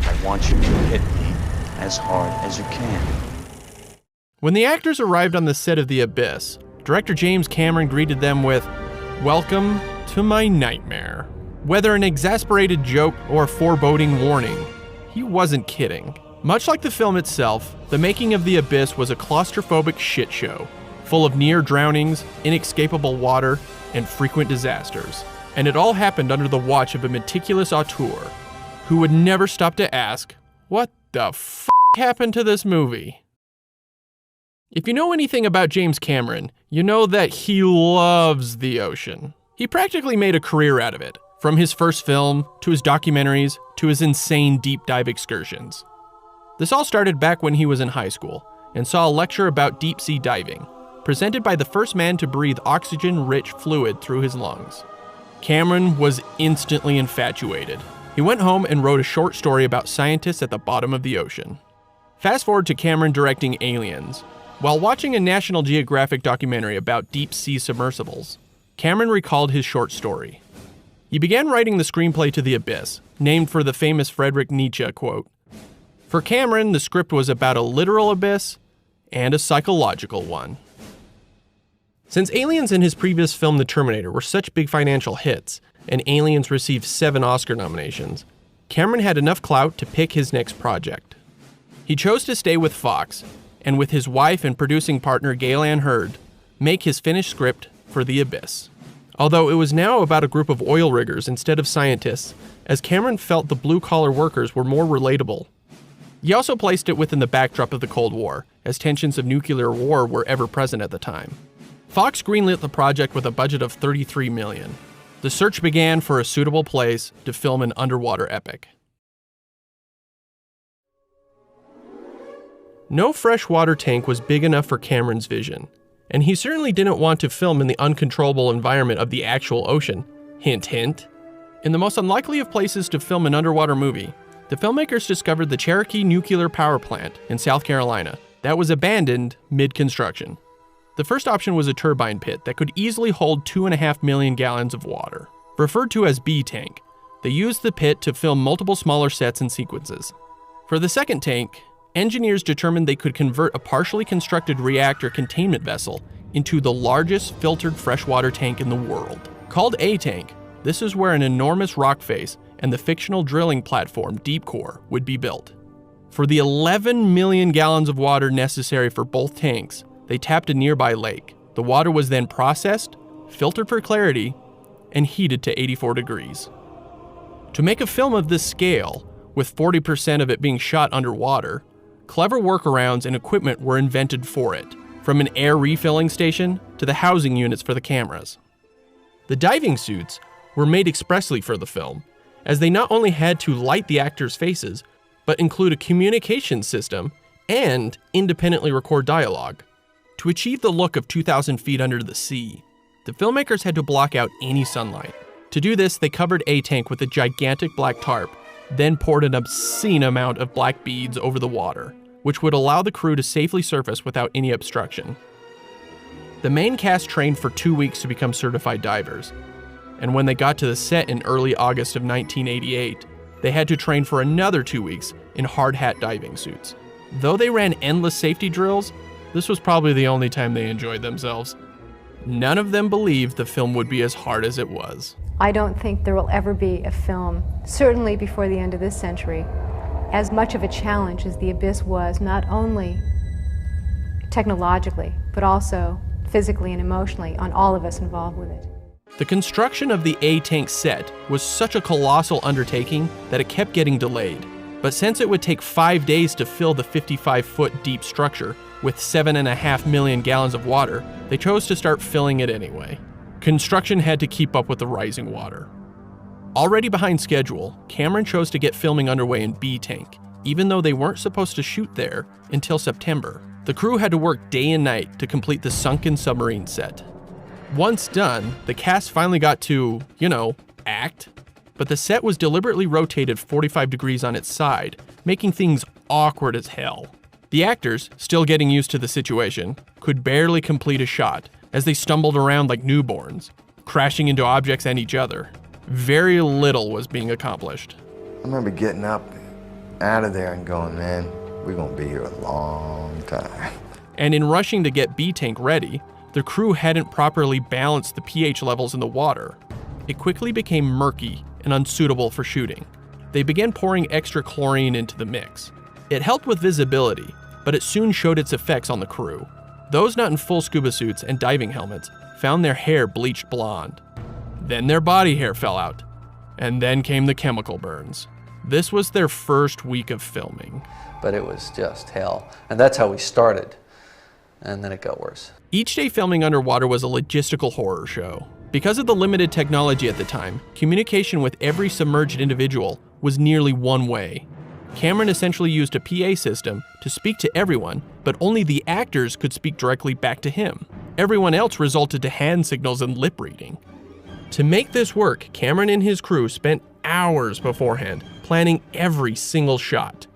I want you to hit me as hard as you can. When the actors arrived on the set of The Abyss, director James Cameron greeted them with, "Welcome to my nightmare." Whether an exasperated joke or a foreboding warning, he wasn't kidding. Much like the film itself, the making of The Abyss was a claustrophobic shit show, full of near drownings, inescapable water, and frequent disasters. And it all happened under the watch of a meticulous auteur, who would never stop to ask, what the f*** happened to this movie? If you know anything about James Cameron, you know that he loves the ocean. He practically made a career out of it, from his first film, to his documentaries, to his insane deep dive excursions. This all started back when he was in high school, and saw a lecture about deep sea diving, presented by the first man to breathe oxygen-rich fluid through his lungs. Cameron was instantly infatuated. He went home and wrote a short story about scientists at the bottom of the ocean. Fast forward to Cameron directing Aliens. While watching a National Geographic documentary about deep sea submersibles, Cameron recalled his short story. He began writing the screenplay to The Abyss, named for the famous Friedrich Nietzsche quote. For Cameron, the script was about a literal abyss and a psychological one. Since Aliens and his previous film The Terminator were such big financial hits, and Aliens received 7 Oscar nominations, Cameron had enough clout to pick his next project. He chose to stay with Fox, and with his wife and producing partner Gail Ann Hurd, make his finished script for The Abyss. Although it was now about a group of oil riggers instead of scientists, as Cameron felt the blue-collar workers were more relatable. He also placed it within the backdrop of the Cold War, as tensions of nuclear war were ever present at the time. Fox greenlit the project with a budget of $33 million. The search began for a suitable place to film an underwater epic. No freshwater tank was big enough for Cameron's vision, and he certainly didn't want to film in the uncontrollable environment of the actual ocean. Hint, hint. In the most unlikely of places to film an underwater movie, the filmmakers discovered the Cherokee Nuclear Power Plant in South Carolina that was abandoned mid-construction. The first option was a turbine pit that could easily hold 2.5 million gallons of water. Referred to as B-tank, they used the pit to film multiple smaller sets and sequences. For the second tank, engineers determined they could convert a partially constructed reactor containment vessel into the largest filtered freshwater tank in the world. Called A-tank, this is where an enormous rock face and the fictional drilling platform Deep Core would be built. For the 11 million gallons of water necessary for both tanks, they tapped a nearby lake. The water was then processed, filtered for clarity, and heated to 84 degrees. To make a film of this scale, with 40% of it being shot underwater, clever workarounds and equipment were invented for it, from an air refilling station to the housing units for the cameras. The diving suits were made expressly for the film, as they not only had to light the actors' faces, but include a communication system and independently record dialogue. To achieve the look of 2,000 feet under the sea, the filmmakers had to block out any sunlight. To do this, they covered A-tank with a gigantic black tarp, then poured an obscene amount of black beads over the water, which would allow the crew to safely surface without any obstruction. The main cast trained for 2 weeks to become certified divers, and when they got to the set in early August of 1988, they had to train for another 2 weeks in hard hat diving suits. Though they ran endless safety drills, this was probably the only time they enjoyed themselves. None of them believed the film would be as hard as it was. I don't think there will ever be a film, certainly before the end of this century, as much of a challenge as The Abyss was, not only technologically, but also physically and emotionally on all of us involved with it. The construction of the A-tank set was such a colossal undertaking that it kept getting delayed. But since it would take 5 days to fill the 55-foot deep structure with 7.5 million gallons of water, they chose to start filling it anyway. Construction had to keep up with the rising water. Already behind schedule, Cameron chose to get filming underway in B-tank, even though they weren't supposed to shoot there until September. The crew had to work day and night to complete the sunken submarine set. Once done, the cast finally got to, act, but the set was deliberately rotated 45 degrees on its side, making things awkward as hell. The actors, still getting used to the situation, could barely complete a shot as they stumbled around like newborns, crashing into objects and each other. Very little was being accomplished. remember getting up out of there and going, man, we're gonna be here a long time. And in rushing to get B-Tank ready, the crew hadn't properly balanced the pH levels in the water. It quickly became murky and unsuitable for shooting. They began pouring extra chlorine into the mix. It helped with visibility, but it soon showed its effects on the crew. Those not in full scuba suits and diving helmets found their hair bleached blonde. Then their body hair fell out. And then came the chemical burns. This was their first week of filming. But it was just hell. And that's how we started. And then it got worse. Each day filming underwater was a logistical horror show. Because of the limited technology at the time, communication with every submerged individual was nearly one way. Cameron essentially used a PA system to speak to everyone, but only the actors could speak directly back to him. Everyone else resorted to hand signals and lip reading. To make this work, Cameron and his crew spent hours beforehand planning every single shot.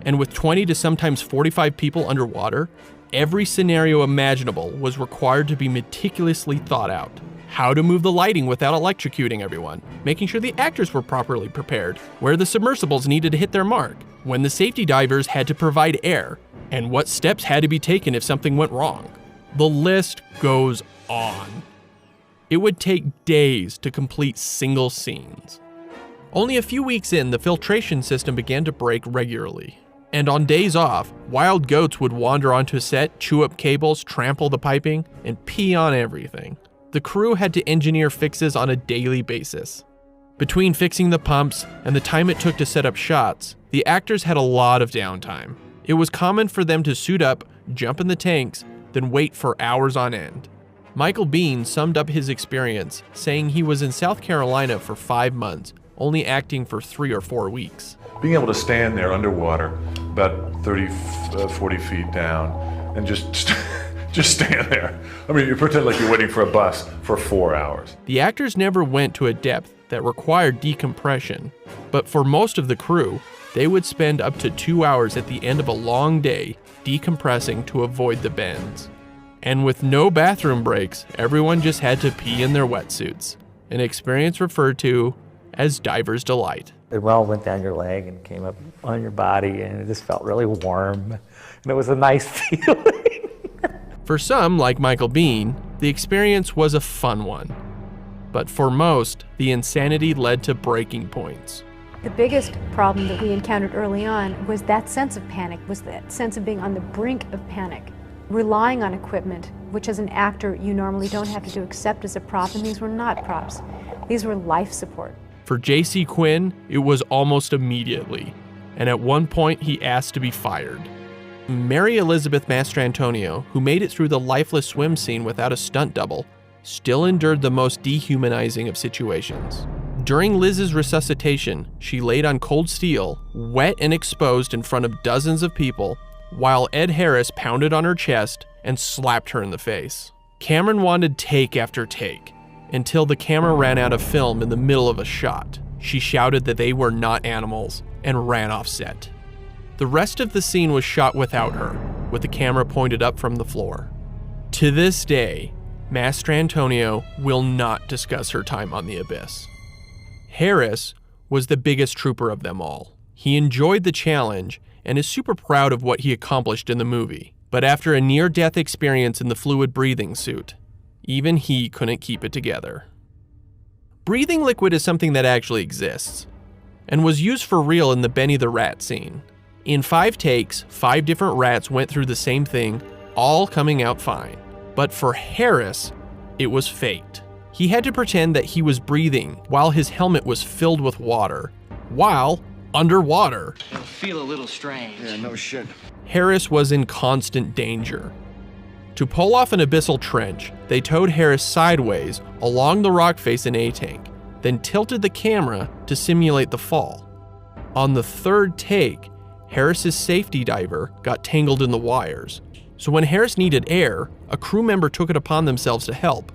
And with 20 to sometimes 45 people underwater, every scenario imaginable was required to be meticulously thought out. How to move the lighting without electrocuting everyone, making sure the actors were properly prepared, where the submersibles needed to hit their mark, when the safety divers had to provide air, and what steps had to be taken if something went wrong. The list goes on. It would take days to complete single scenes. Only a few weeks in, the filtration system began to break regularly. And on days off, wild goats would wander onto set, chew up cables, trample the piping, and pee on everything. The crew had to engineer fixes on a daily basis. Between fixing the pumps and the time it took to set up shots, the actors had a lot of downtime. It was common for them to suit up, jump in the tanks, then wait for hours on end. Michael Biehn summed up his experience, saying he was in South Carolina for 5 months, only acting for 3 or 4 weeks. Being able to stand there underwater, about 30, 40 feet down, and just stand there. I mean, you pretend like you're waiting for a bus for 4 hours. The actors never went to a depth that required decompression, but for most of the crew, they would spend up to 2 hours at the end of a long day decompressing to avoid the bends. And with no bathroom breaks, everyone just had to pee in their wetsuits, an experience referred to as diver's delight. The well went down your leg and came up on your body, and it just felt really warm, and it was a nice feeling. For some, like Michael Biehn, the experience was a fun one. But for most, the insanity led to breaking points. The biggest problem that we encountered early on was that sense of panic, was that sense of being on the brink of panic, relying on equipment, which as an actor you normally don't have to do except as a prop, and these were not props. These were life support. For J.C. Quinn, it was almost immediately, and at one point he asked to be fired. Mary Elizabeth Mastrantonio, who made it through the lifeless swim scene without a stunt double, still endured the most dehumanizing of situations. During Liz's resuscitation, she laid on cold steel, wet and exposed in front of dozens of people, while Ed Harris pounded on her chest and slapped her in the face. Cameron wanted take after take, until the camera ran out of film in the middle of a shot. She shouted that they were not animals and ran off set. The rest of the scene was shot without her, with the camera pointed up from the floor. To this day, Mastrantonio will not discuss her time on the Abyss. Harris was the biggest trooper of them all. He enjoyed the challenge and is super proud of what he accomplished in the movie. But after a near-death experience in the fluid breathing suit, even he couldn't keep it together. Breathing liquid is something that actually exists, and was used for real in the Benny the Rat scene. In 5 takes, 5 different rats went through the same thing, all coming out fine. But for Harris, it was faked. He had to pretend that he was breathing while his helmet was filled with water, while underwater. It'll feel a little strange. Yeah, no shit. Harris was in constant danger. To pull off an abyssal trench, they towed Harris sideways along the rock face in A-tank, then tilted the camera to simulate the fall. On the 3rd take, Harris's safety diver got tangled in the wires, so when Harris needed air, a crew member took it upon themselves to help.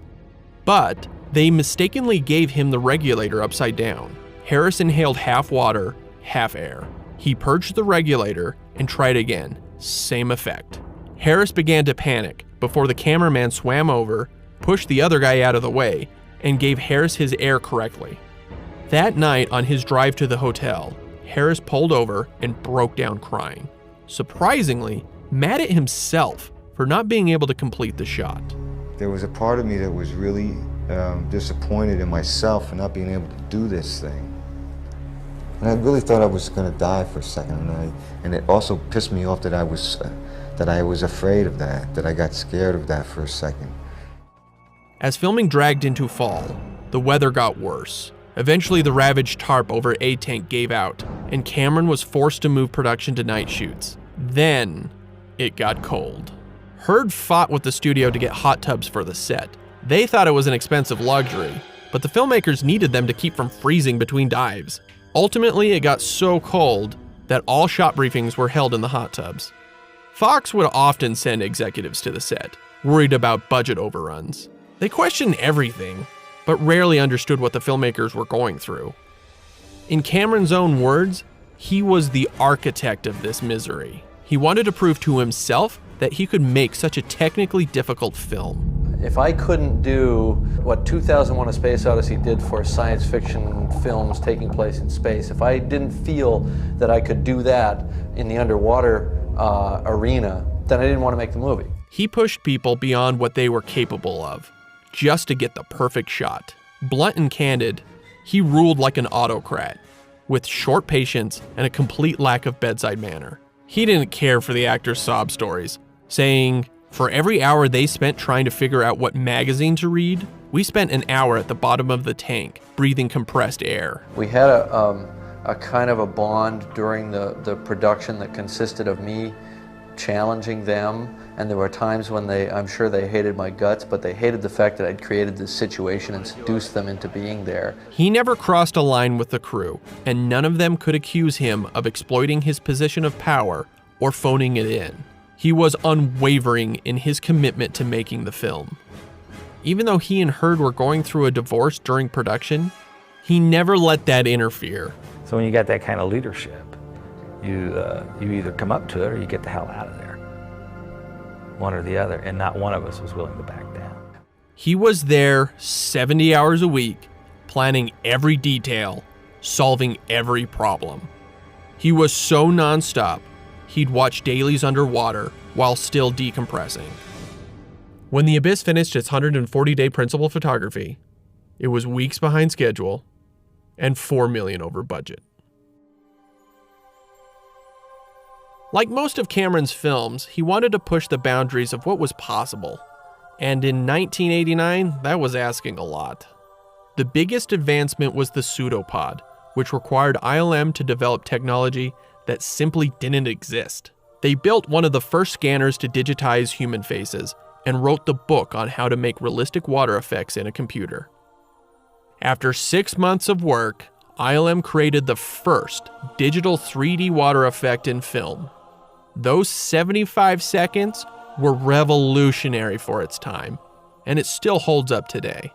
But they mistakenly gave him the regulator upside down. Harris inhaled half water, half air. He purged the regulator and tried again, same effect. Harris began to panic before the cameraman swam over, pushed the other guy out of the way, and gave Harris his air correctly. That night, on his drive to the hotel, Harris pulled over and broke down crying. Surprisingly, mad at himself for not being able to complete the shot. There was a part of me that was really disappointed in myself for not being able to do this thing. And I really thought I was going to die for a second, and it also pissed me off that I was afraid of that I got scared of that for a second. As filming dragged into fall, the weather got worse. Eventually, the ravaged tarp over A Tank gave out, and Cameron was forced to move production to night shoots. Then, it got cold. Hurd fought with the studio to get hot tubs for the set. They thought it was an expensive luxury, but the filmmakers needed them to keep from freezing between dives. Ultimately, it got so cold that all shot briefings were held in the hot tubs. Fox would often send executives to the set, worried about budget overruns. They questioned everything, but rarely understood what the filmmakers were going through. In Cameron's own words, he was the architect of this misery. He wanted to prove to himself that he could make such a technically difficult film. If I couldn't do what 2001: A Space Odyssey did for science fiction films taking place in space, if I didn't feel that I could do that in the underwater arena, then I didn't want to make the movie. He pushed people beyond what they were capable of, just to get the perfect shot. Blunt and candid, he ruled like an autocrat, with short patience and a complete lack of bedside manner. He didn't care for the actors' sob stories, saying, "For every hour they spent trying to figure out what magazine to read, we spent an hour at the bottom of the tank, breathing compressed air." We had a kind of a bond during the production that consisted of me challenging them, and there were times when I'm sure they hated my guts, but they hated the fact that I'd created this situation and seduced them into being there. He never crossed a line with the crew, and none of them could accuse him of exploiting his position of power or phoning it in. He was unwavering in his commitment to making the film. Even though he and Hurd were going through a divorce during production, he never let that interfere. So when you got that kind of leadership, you either come up to it or you get the hell out of there. One or the other, and not one of us was willing to back down. He was there 70 hours a week, planning every detail, solving every problem. He was so nonstop, he'd watch dailies underwater while still decompressing. When The Abyss finished its 140-day principal photography, it was weeks behind schedule and $4 million over budget. Like most of Cameron's films, he wanted to push the boundaries of what was possible. And in 1989, that was asking a lot. The biggest advancement was the pseudopod, which required ILM to develop technology that simply didn't exist. They built one of the first scanners to digitize human faces and wrote the book on how to make realistic water effects in a computer. After 6 months of work, ILM created the first digital 3D water effect in film. Those 75 seconds were revolutionary for its time, and it still holds up today.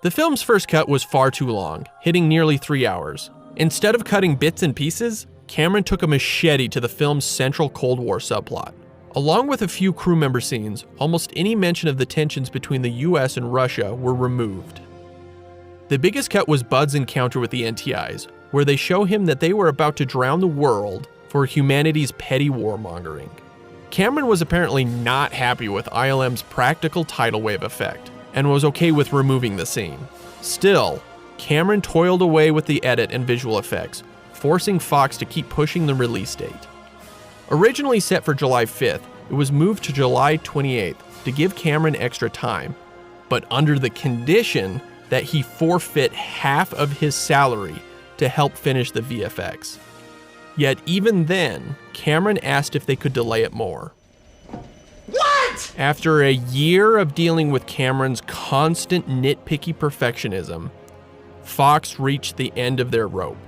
The film's first cut was far too long, hitting nearly 3 hours. Instead of cutting bits and pieces, Cameron took a machete to the film's central Cold War subplot. Along with a few crew member scenes, almost any mention of the tensions between the US and Russia were removed. The biggest cut was Bud's encounter with the NTIs, where they show him that they were about to drown the world for humanity's petty warmongering. Cameron was apparently not happy with ILM's practical tidal wave effect, and was okay with removing the scene. Still, Cameron toiled away with the edit and visual effects, forcing Fox to keep pushing the release date. Originally set for July 5th, it was moved to July 28th to give Cameron extra time, but under the condition that he forfeit half of his salary to help finish the VFX. Yet even then, Cameron asked if they could delay it more. What? After a year of dealing with Cameron's constant nitpicky perfectionism, Fox reached the end of their rope.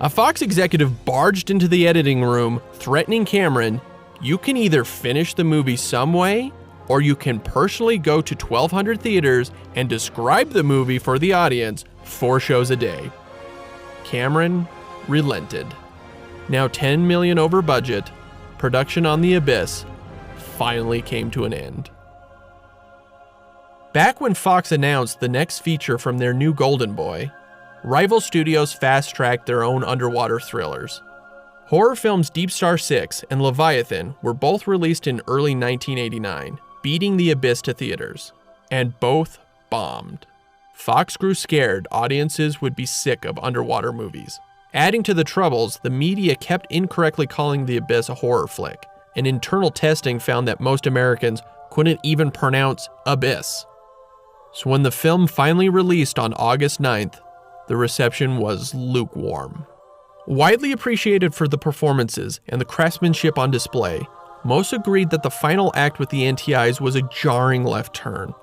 A Fox executive barged into the editing room, threatening Cameron, "You can either finish the movie some way, or you can personally go to 1,200 theaters and describe the movie for the audience 4 shows a day." Cameron relented. Now $10 million over budget, production on The Abyss finally came to an end. Back when Fox announced the next feature from their new Golden Boy, rival studios fast-tracked their own underwater thrillers. Horror films Deep Star 6 and Leviathan were both released in early 1989, beating The Abyss to theaters, and both bombed. Fox grew scared audiences would be sick of underwater movies. Adding to the troubles, the media kept incorrectly calling The Abyss a horror flick, and internal testing found that most Americans couldn't even pronounce abyss. So when the film finally released on August 9th, the reception was lukewarm. Widely appreciated for the performances and the craftsmanship on display, most agreed that the final act with the NTIs was a jarring left turn,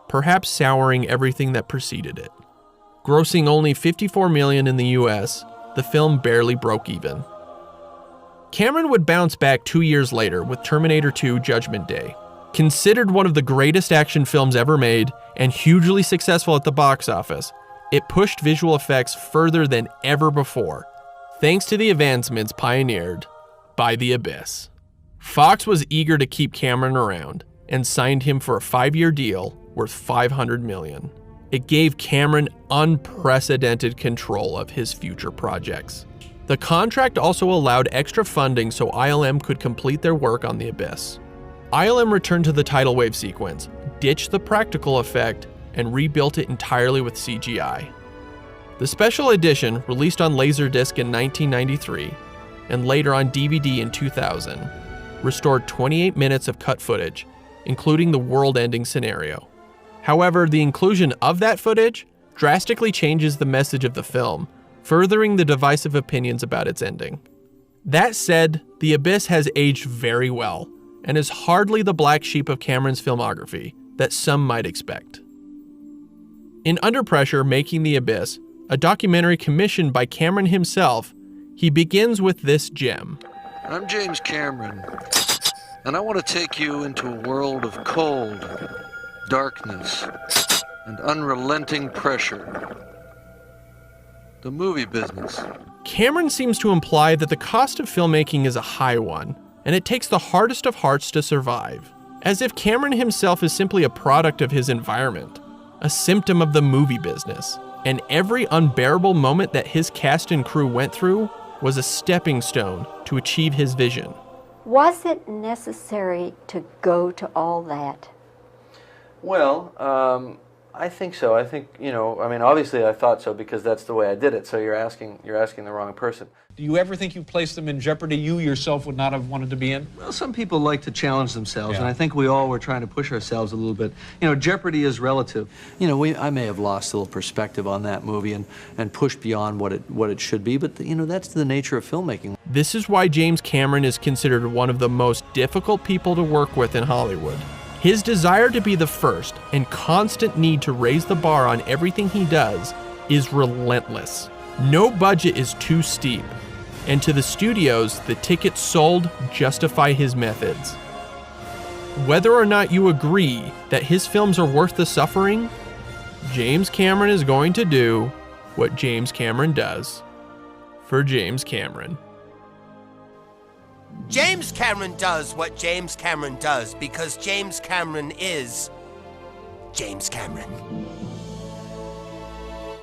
perhaps souring everything that preceded it. Grossing only $54 million in the US, the film barely broke even. Cameron would bounce back 2 years later with Terminator 2: Judgment Day. Considered one of the greatest action films ever made and hugely successful at the box office, it pushed visual effects further than ever before, thanks to the advancements pioneered by The Abyss. Fox was eager to keep Cameron around and signed him for a 5-year deal worth $500 million. It gave Cameron unprecedented control of his future projects. The contract also allowed extra funding so ILM could complete their work on The Abyss. ILM returned to the tidal wave sequence, ditched the practical effect, and rebuilt it entirely with CGI. The special edition, released on Laserdisc in 1993 and later on DVD in 2000, restored 28 minutes of cut footage, including the world-ending scenario. However, the inclusion of that footage drastically changes the message of the film, furthering the divisive opinions about its ending. That said, The Abyss has aged very well, and is hardly the black sheep of Cameron's filmography that some might expect. In Under Pressure, Making the Abyss, a documentary commissioned by Cameron himself, he begins with this gem. I'm James Cameron, and I want to take you into a world of cold, darkness, and unrelenting pressure. The movie business. Cameron seems to imply that the cost of filmmaking is a high one, and it takes the hardest of hearts to survive, as if Cameron himself is simply a product of his environment, a symptom of the movie business, and every unbearable moment that his cast and crew went through was a stepping stone to achieve his vision. Was it necessary to go to all that? Well, I think so. I think, obviously I thought so because that's the way I did it. So you're asking the wrong person. Do you ever think you placed them in jeopardy you yourself would not have wanted to be in? Well, some people like to challenge themselves, and I think we all were trying to push ourselves a little bit. Jeopardy is relative. I may have lost a little perspective on that movie and pushed beyond what it should be, but that's the nature of filmmaking. This is why James Cameron is considered one of the most difficult people to work with in Hollywood. His desire to be the first and constant need to raise the bar on everything he does is relentless. No budget is too steep, and to the studios, the tickets sold justify his methods. Whether or not you agree that his films are worth the suffering, James Cameron is going to do what James Cameron does for James Cameron. James Cameron does what James Cameron does because James Cameron is James Cameron.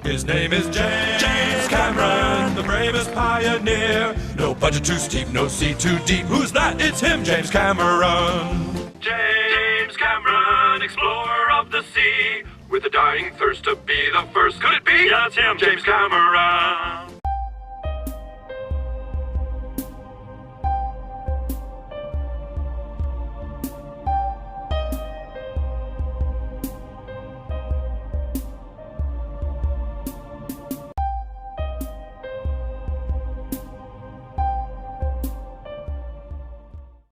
His name is James Cameron, the bravest pioneer. No budget too steep, no sea too deep. Who's that? It's him, James Cameron. James Cameron, explorer of the sea, with a dying thirst to be the first. Could it be? Yeah, it's him, James Cameron.